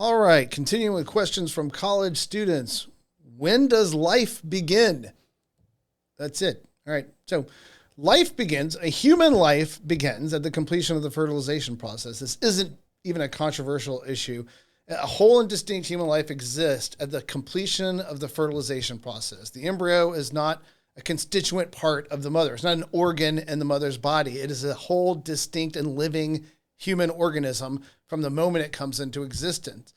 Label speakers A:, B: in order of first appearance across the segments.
A: All right, continuing with questions from college students. When does life begin? That's it. All right. So a human life begins at the completion of the fertilization process. This isn't even a controversial issue. A whole and distinct human life exists at the completion of the fertilization process. The embryo is not a constituent part of the mother. It's not an organ in the mother's body. It is a whole, distinct, and living human organism from the moment it comes into existence.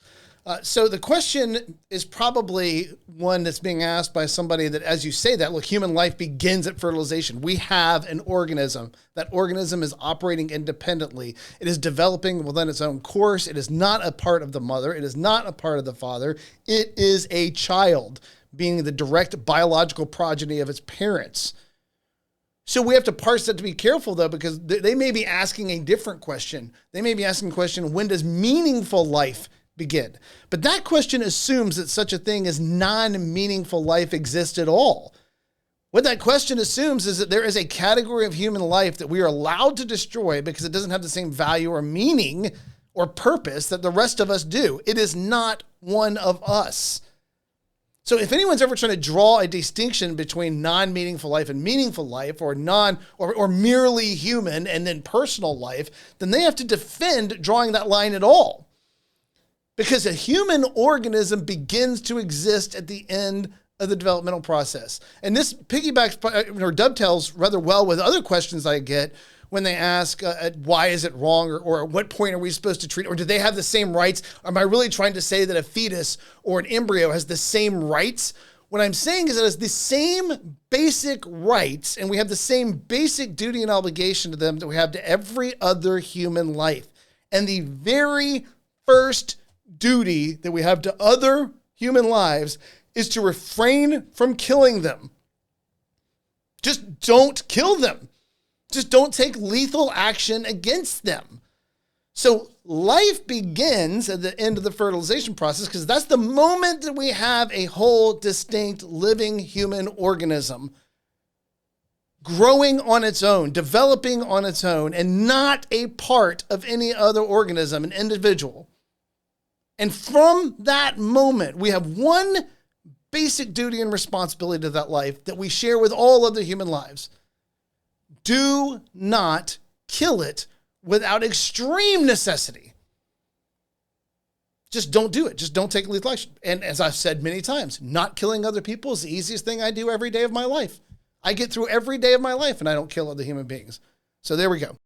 A: So the question is probably one that's being asked by somebody that, as you say that, look, human life begins at fertilization. We have an organism. That organism is operating independently. It is developing within its own course. It is not a part of the mother. It is not a part of the father. It is a child, being the direct biological progeny of its parents. So we have to parse that to be careful, though, because they may be asking a different question. They may be asking the question, when does meaningful life begin? But that question assumes that such a thing as non-meaningful life exists at all. What that question assumes is that there is a category of human life that we are allowed to destroy because it doesn't have the same value or meaning or purpose that the rest of us do. It is not one of us. So if anyone's ever trying to draw a distinction between non-meaningful life and meaningful life, or merely human and then personal life, then they have to defend drawing that line at all. Because a human organism begins to exist at the end of the developmental process. And this piggybacks or dovetails rather well with other questions I get when they ask, why is it wrong? Or at what point are we supposed to treat? Or do they have the same rights? Am I really trying to say that a fetus or an embryo has the same rights? What I'm saying is that it's the same basic rights, and we have the same basic duty and obligation to them that we have to every other human life. And the very first duty that we have to other human lives is to refrain from killing them. Just don't kill them. Just don't take lethal action against them. So life begins at the end of the fertilization process because that's the moment that we have a whole, distinct, living human organism growing on its own, developing on its own, and not a part of any other organism, an individual. And from that moment, we have one basic duty and responsibility to that life that we share with all other human lives. Do not kill it without extreme necessity. Just don't do it. Just don't take lethal action. And as I've said many times, not killing other people is the easiest thing I do every day of my life. I get through every day of my life and I don't kill other human beings. So there we go.